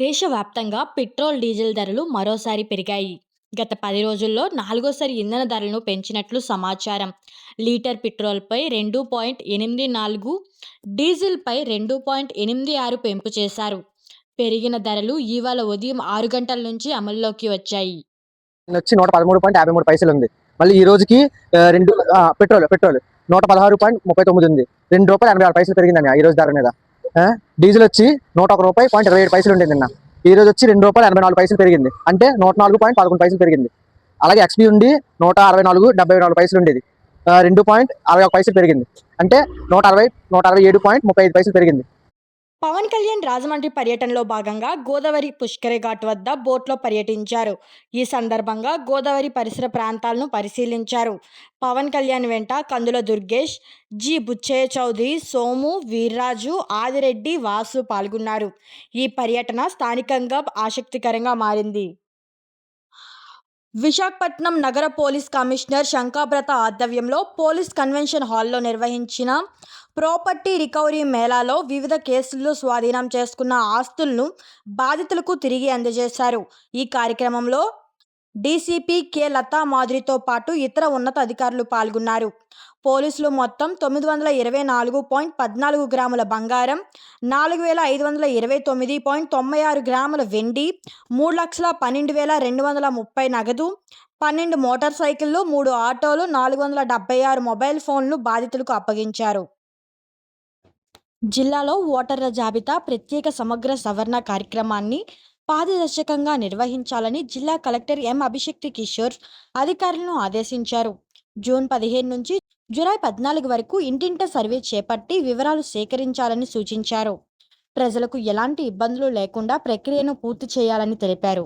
దేశవ్యాప్తంగా petrol, diesel ధరలు మరోసారి పెరిగాయి. గత 10 రోజుల్లో నాలుగోసారి ఇంధన ధరలను పెంచినట్లు సమాచారం. లీటర్ పెట్రోల్‌పై 2.84, డీజిల్‌పై 2.86 పెంపు చేశారు. పెరిగిన ధరలు ఇవాళ ఉదయం 6 గంటల నుంచి అమల్లోకి వచ్చాయి. వచ్చి 113.53 పైసలుంది. మళ్ళీ ఈ రోజుకి పెట్రోల్ 116.39 ఉంది. రూ. 2.86 పెరిగిందండి ఈ రోజు ధర మీద. డీజిల్ వచ్చి రూ. 101.27 ఉండేది నిన్న. ఈ రోజు వచ్చి రూ. 2.84 పెరిగింది. అంటే 104.11 పెరిగింది. అలాగే ఎక్స్పీ ఉండి 164.74 ఉండేది. 2.61 పెరిగింది. అంటే 167.35 పెరిగింది. పవన్ కళ్యాణ్ రాజమండ్రి పర్యటనలో భాగంగా గోదావరి పుష్కరే ఘాట్ వద్ద బోట్లో పర్యటించారు. ఈ సందర్భంగా గోదావరి పరిసర ప్రాంతాలను పరిశీలించారు. పవన్ కళ్యాణ్ వెంట కందుల దుర్గేష్, జి బుచ్చయ్య చౌదరి, సోము వీర్రాజు, ఆదిరెడ్డి, వాసు పాల్గొన్నారు. ఈ పర్యటన స్థానికంగా ఆసక్తికరంగా మారింది. విశాఖపట్నం నగర పోలీస్ కమిషనర్ శంఖాబ్రత ఆధ్వర్యంలో పోలీస్ కన్వెన్షన్ హాల్లో నిర్వహించిన ప్రాపర్టీ రికవరీ మేళాలో వివిధ కేసుల్లో స్వాధీనం చేసుకున్న ఆస్తులను బాధితులకు తిరిగి అందజేశారు. ఈ కార్యక్రమంలో డీసీపీ కె లతా మాధురితో పాటు ఇతర ఉన్నత అధికారులు పాల్గొన్నారు. పోలీసులు మొత్తం 924.14 గ్రాముల బంగారం, 4529.96 గ్రాముల వెండి, 3,12,230 నగదు, 12 మోటార్ సైకిళ్లు, 3 ఆటోలు, 476 మొబైల్ ఫోన్లు బాధితులకు అప్పగించారు. జిల్లాలో ఓటర్ల జాబితా ప్రత్యేక సమగ్ర సవరణ కార్యక్రమాన్ని పారదర్శకంగా నిర్వహించాలని జిల్లా కలెక్టర్ ఎం. అభిషక్తి కిషోర్ అధికారులను ఆదేశించారు. జూన్ 15 నుంచి జూలై 14 వరకు ఇంటింటా సర్వే చేపట్టి వివరాలు సేకరించాలని సూచించారు. ప్రజలకు ఎలాంటి ఇబ్బందులు లేకుండా ప్రక్రియను పూర్తి చేయాలని తెలిపారు.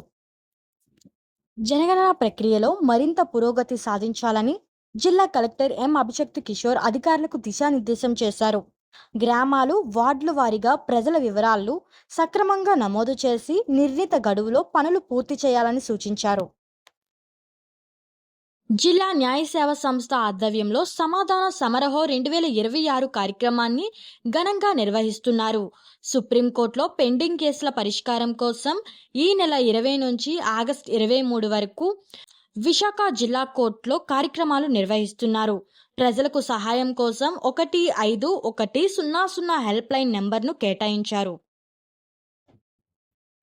జనగణన ప్రక్రియలో మరింత పురోగతి సాధించాలని జిల్లా కలెక్టర్ ఎం. అభిషక్తి కిషోర్ అధికారులకు దిశానిర్దేశం చేశారు. గ్రామాలు, వార్డుల వారీగా ప్రజల వివరాలు సక్రమంగా నమోదు చేసి నిర్ణీత గడువులో పనులు పూర్తి చేయాలని సూచించారు. జిల్లా న్యాయ సేవా సంస్థ ఆధ్వర్యంలో సమాధాన సమరహో 2026 కార్యక్రమాన్ని ఘనంగా నిర్వహిస్తున్నారు. సుప్రీంకోర్టులో పెండింగ్ కేసుల పరిష్కారం కోసం ఈ నెల 20 నుంచి ఆగస్టు 23 వరకు విశాఖ జిల్లా కోర్టులో కార్యక్రమాలు నిర్వహిస్తున్నారు. ప్రజలకు సహాయం కోసం 151000 హెల్ప్ లైన్ నెంబర్ను కేటాయించారు.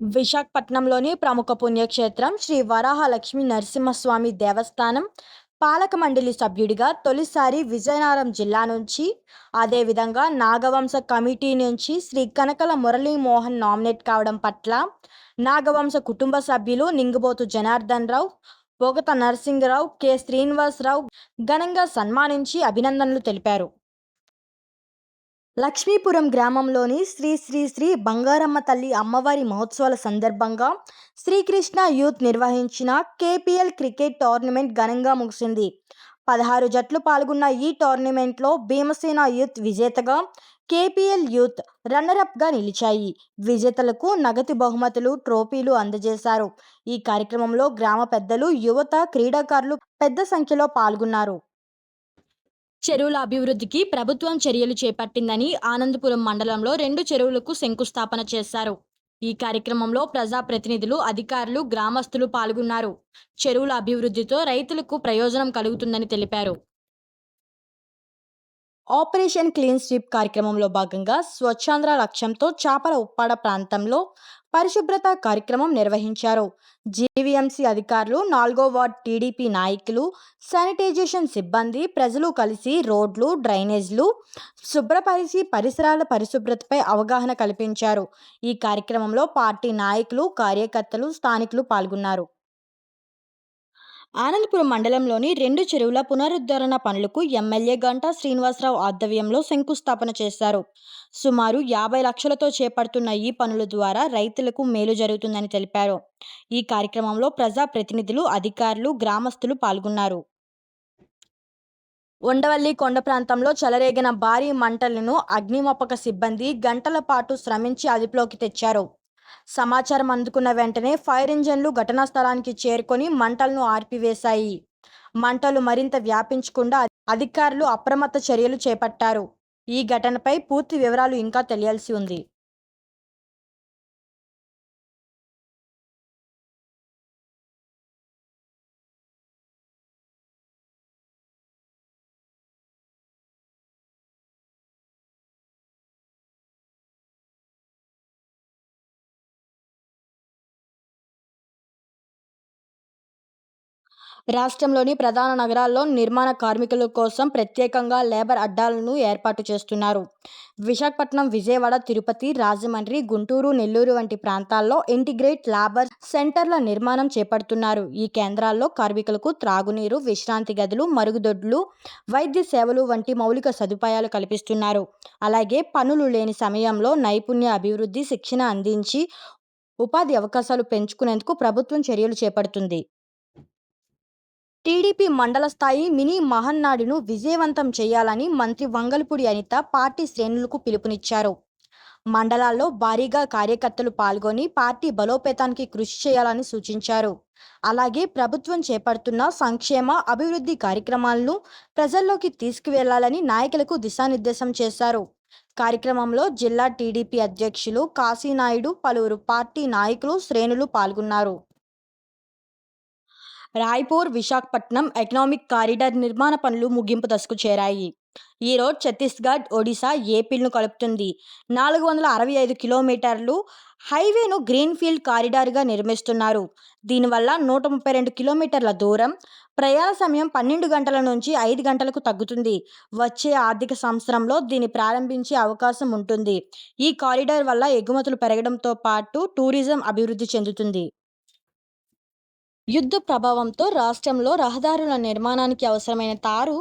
విశాఖపట్నంలోని ప్రముఖ పుణ్యక్షేత్రం శ్రీ వరాహ లక్ష్మీ నరసింహస్వామి దేవస్థానం పాలక మండలి సభ్యుడిగా తొలిసారి విజయనగరం జిల్లా నుంచి, అదేవిధంగా నాగవంశ కమిటీ నుంచి శ్రీ కనకల మురళీమోహన్ నామినేట్ కావడం పట్ల నాగవంశ కుటుంబ సభ్యులు నింగబోతు జనార్దన్ రావు, బొగత నరసింగరావు, కె. శ్రీనివాసరావు ఘనంగా సన్మానించి అభినందనలు తెలిపారు. లక్ష్మీపురం గ్రామంలోని శ్రీ శ్రీ శ్రీ బంగారమ్మ తల్లి అమ్మవారి మహోత్సవాల సందర్భంగా శ్రీకృష్ణ యూత్ నిర్వహించిన కేపీఎల్ క్రికెట్ టోర్నమెంట్ ఘనంగా ముగిసింది. 16 జట్లు పాల్గొన్న ఈ టోర్నమెంట్లో భీమసేన యూత్ విజేతగా, కేపీఎల్ యూత్ రన్నరప్గా నిలిచాయి. విజేతలకు నగదు బహుమతులు, ట్రోఫీలు అందజేశారు. ఈ కార్యక్రమంలో గ్రామ పెద్దలు, యువత, క్రీడాకారులు పెద్ద సంఖ్యలో పాల్గొన్నారు. చెరువుల అభివృద్ధికి ప్రభుత్వం చర్యలు చేపట్టిందని ఆనందపురం మండలంలో 2 చెరువులకు శంకుస్థాపన చేశారు. ఈ కార్యక్రమంలో ప్రజాప్రతినిధులు, అధికారులు, గ్రామస్తులు పాల్గొన్నారు. చెరువుల అభివృద్ధితో రైతులకు ప్రయోజనం కలుగుతుందని తెలిపారు. ఆపరేషన్ క్లీన్ స్వీప్ కార్యక్రమంలో భాగంగా స్వచ్ఛాంధ్ర లక్ష్యంతో చాపల ఉప్పాడ ప్రాంతంలో పరిశుభ్రత కార్యక్రమం నిర్వహించారు. జీవీఎంసీ అధికారులు, 4వ వార్డు టీడీపీ నాయకులు, శానిటైజేషన్ సిబ్బంది, ప్రజలు కలిసి రోడ్లు, డ్రైనేజ్లు శుభ్రపరిచి పరిసరాల పరిశుభ్రతపై అవగాహన కల్పించారు. ఈ కార్యక్రమంలో పార్టీ నాయకులు, కార్యకర్తలు, స్థానికులు పాల్గొన్నారు. ఆనందపురం మండలంలోని 2 చెరువుల పునరుద్ధరణ పనులకు ఎమ్మెల్యే గంటా శ్రీనివాసరావు ఆధ్వర్యంలో శంకుస్థాపన చేశారు. సుమారు 50 లక్షలతో చేపడుతున్న ఈ పనుల ద్వారా రైతులకు మేలు జరుగుతుందని తెలిపారు. ఈ కార్యక్రమంలో ప్రజాప్రతినిధులు, అధికారులు, గ్రామస్తులు పాల్గొన్నారు. ఉండవల్లి కొండ ప్రాంతంలో చెలరేగిన భారీ మంటలను అగ్నిమాపక సిబ్బంది గంటల పాటు శ్రమించి అదుపులోకి తెచ్చారు. సమాచారం అందుకున్న వెంటనే ఫైర్ ఇంజన్లు ఘటనా స్థలానికి చేరుకొని మంటలను ఆర్పివేశాయి. మంటలు మరింత వ్యాపించకుండా అధికారులు అప్రమత్త చర్యలు చేపట్టారు. ఈ ఘటనపై పూర్తి వివరాలు ఇంకా తెలియాల్సి ఉంది. రాష్ట్రంలోని ప్రధాన నగరాల్లో నిర్మాణ కార్మికుల కోసం ప్రత్యేకంగా లేబర్ అడ్డాలను ఏర్పాటు చేస్తున్నారు. విశాఖపట్నం, విజయవాడ, తిరుపతి, రాజమండ్రి, గుంటూరు, నెల్లూరు వంటి ప్రాంతాల్లో ఇంటిగ్రేట్ లేబర్ సెంటర్ల నిర్మాణం చేపడుతున్నారు. ఈ కేంద్రాల్లో కార్మికులకు త్రాగునీరు, విశ్రాంతి గదులు, మరుగుదొడ్లు, వైద్య సేవలు వంటి మౌలిక సదుపాయాలు కల్పిస్తున్నారు. అలాగే పనులు లేని సమయంలో నైపుణ్య అభివృద్ధి, శిక్షణ అందించి ఉపాధి అవకాశాలు పెంచుకునేందుకు ప్రభుత్వం చర్యలు చేపడుతుంది. టీడీపీ మండల స్థాయి మినీ మహానాడును విజయవంతం చేయాలని మంత్రి వంగలపూడి అనిత పార్టీ శ్రేణులకు పిలుపునిచ్చారు. మండలాల్లో భారీగా కార్యకర్తలు పాల్గొని పార్టీ బలోపేతానికి కృషి చేయాలని సూచించారు. అలాగే ప్రభుత్వం చేపడుతున్న సంక్షేమ, అభివృద్ధి కార్యక్రమాలను ప్రజల్లోకి తీసుకువెళ్లాలని నాయకులకు దిశానిర్దేశం చేశారు. కార్యక్రమంలో జిల్లా టీడీపీ అధ్యక్షులు కాశీనాయుడు, పలువురు పార్టీ నాయకులు, శ్రేణులు పాల్గొన్నారు. రాయ్పూర్ విశాఖపట్నం ఎకనామిక్ కారిడార్ నిర్మాణ పనులు ముగింపు దశకు చేరాయి. ఈ రోడ్ ఛత్తీస్గఢ్, ఒడిశా, ఏపీలను కలుపుతుంది. 465 కిలోమీటర్లు హైవేను గ్రీన్ఫీల్డ్ కారిడార్గా నిర్మిస్తున్నారు. దీనివల్ల 132 కిలోమీటర్ల దూరం, ప్రయాణ సమయం 12 గంటల నుంచి 5 గంటలకు తగ్గుతుంది. వచ్చే ఆర్థిక సంవత్సరంలో దీన్ని ప్రారంభించే అవకాశం ఉంటుంది. ఈ కారిడార్ వల్ల ఎగుమతులు పెరగడంతో పాటు టూరిజం అభివృద్ధి చెందుతుంది. యుద్ధ ప్రభావంతో రాష్ట్రంలో రహదారుల నిర్మాణానికి అవసరమైన తారు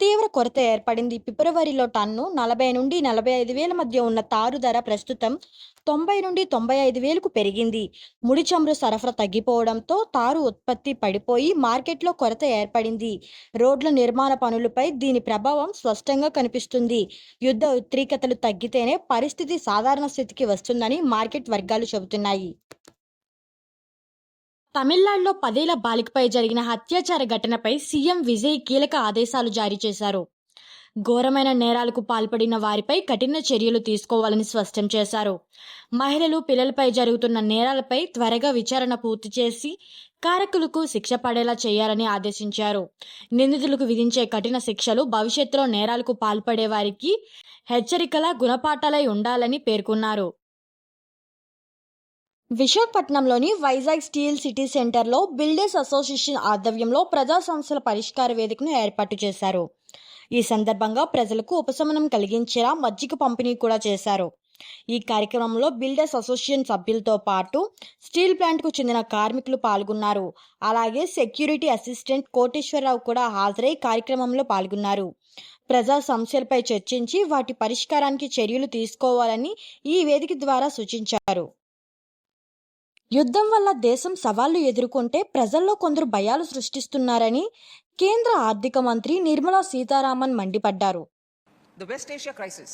తీవ్ర కొరత ఏర్పడింది. ఫిబ్రవరిలో టన్ను 40 నుండి 45 వేల మధ్య ఉన్న తారు ధర ప్రస్తుతం 90 నుండి 95 వేలకు పెరిగింది. ముడి చమురు సరఫరా తగ్గిపోవడంతో తారు ఉత్పత్తి పడిపోయి మార్కెట్లో కొరత ఏర్పడింది. రోడ్ల నిర్మాణ పనులపై దీని ప్రభావం స్పష్టంగా కనిపిస్తుంది. యుద్ధ ఉద్రిక్తతలు తగ్గితేనే పరిస్థితి సాధారణ స్థితికి వస్తుందని మార్కెట్ వర్గాలు చెబుతున్నాయి. తమిళనాడులో 10 ఏళ్ల బాలికపై జరిగిన అత్యాచార ఘటనపై సీఎం విజయ్ కీలక ఆదేశాలు జారీ చేశారు. ఘోరమైన నేరాలకు పాల్పడిన వారిపై కఠిన చర్యలు తీసుకోవాలని స్పష్టం చేశారు. మహిళలు, పిల్లలపై జరుగుతున్న నేరాలపై త్వరగా విచారణ పూర్తి చేసి కారకులకు శిక్ష పడేలా చేయాలని ఆదేశించారు. నిందితులకు విధించే కఠిన శిక్షలు భవిష్యత్తులో నేరాలకు పాల్పడే వారికి హెచ్చరికల గుణపాఠాలై ఉండాలని పేర్కొన్నారు. విశాఖపట్నంలోని వైజాగ్ స్టీల్ సిటీ సెంటర్లో బిల్డర్స్ అసోసియేషన్ ఆధ్వర్యంలో ప్రజా సమస్యల పరిష్కార వేదికను ఏర్పాటు చేశారు. ఈ సందర్భంగా ప్రజలకు ఉపశమనం కలిగించేలా మజ్జిగ పంపిణీ కూడా చేశారు. ఈ కార్యక్రమంలో బిల్డర్స్ అసోసియేషన్ సభ్యులతో పాటు స్టీల్ ప్లాంట్కు చెందిన కార్మికులు పాల్గొన్నారు. అలాగే సెక్యూరిటీ అసిస్టెంట్ కోటేశ్వరరావు కూడా హాజరై కార్యక్రమంలో పాల్గొన్నారు. ప్రజా సమస్యలపై చర్చించి వాటి పరిష్కారానికి చర్యలు తీసుకోవాలని ఈ వేదిక ద్వారా సూచించారు. యుద్ధం వల్ల దేశం సవాళ్లు ఎదుర్కొంటే ప్రజల్లో కొందరు భయాలు సృష్టిస్తున్నారని కేంద్ర ఆర్థిక మంత్రి నిర్మలా సీతారామన్ మండిపడ్డారు. The West Asia crisis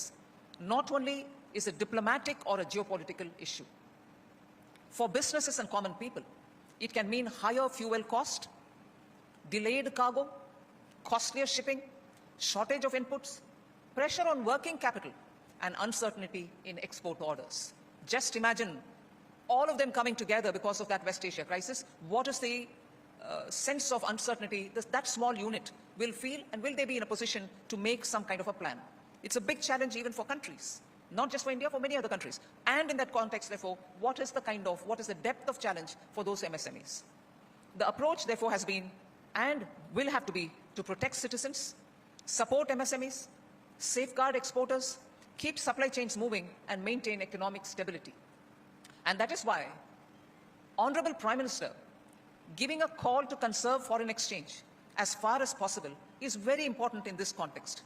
not only is a diplomatic or a geopolitical issue. For businesses and common people, it can mean higher fuel cost, delayed cargo, costlier shipping, shortage of inputs, pressure on working capital, and uncertainty in export orders. Just imagine all of them coming together because of that West Asia crisis. What is the sense of uncertainty that small unit will feel, and will they be in a position to make some kind of a plan? It's a big challenge even for countries, not just for India, for many other countries. And in that context, therefore, what is the depth of challenge for those MSMEs? The approach, therefore, has been and will have to be to protect citizens, support MSMEs, safeguard exporters, keep supply chains moving, and maintain economic stability. And that is why Honorable Prime Minister giving a call to conserve foreign exchange as far as possible is very important in this context.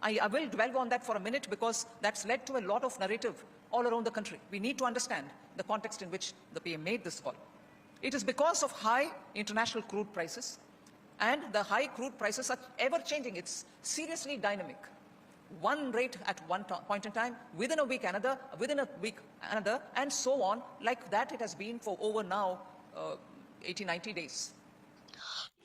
I will dwell on that for a minute because that's led to a lot of narrative all around the country. We need to understand the context in which the PM made this call. It is because of high international crude prices, and the high crude prices are ever changing. It's seriously dynamic. One rate at one point in time, within a week another, and so on, like that it has been for over now 80-90 days.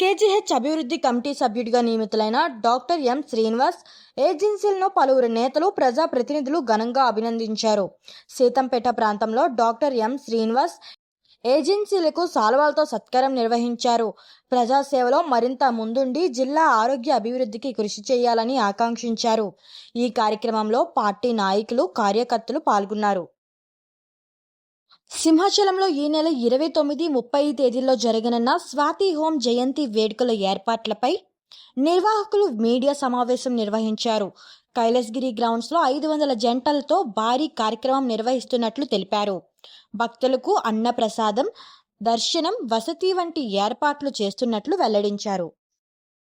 KGH అభివృద్ధి committee సభ్యుడిగా నియమితులైన doctor M Srinivas ఏజెన్సీలను పలువురు నేతలు, ప్రజాప్రతినిధులు ఘనంగా అభినందించారు. సీతంపేట ప్రాంతంలో డాక్టర్ ఎం శ్రీనివాస్ ఏజెన్సీలకు సాల్వాలతో సత్కారం నిర్వహించారు. ప్రజాసేవలో మరింత ముందుండి జిల్లా ఆరోగ్య అభివృద్ధికి కృషి చేయాలని ఆకాంక్షించారు. ఈ కార్యక్రమంలో పార్టీ నాయకులు, కార్యకర్తలు పాల్గొన్నారు. సింహాచలంలో ఈ నెల 29, 30 తేదీల్లో జరగనున్న స్వాతి హోం జయంతి వేడుకల ఏర్పాట్లపై నిర్వాహకులు మీడియా సమావేశం నిర్వహించారు. కైలాసగిరి గ్రౌండ్స్లో 500 జంటలతో భారీ కార్యక్రమం నిర్వహిస్తున్నట్లు తెలిపారు. భక్తులకు అన్నప్రసాదం, దర్శనం, వసతి వంటి ఏర్పాట్లు చేస్తున్నట్లు వెల్లడించారు.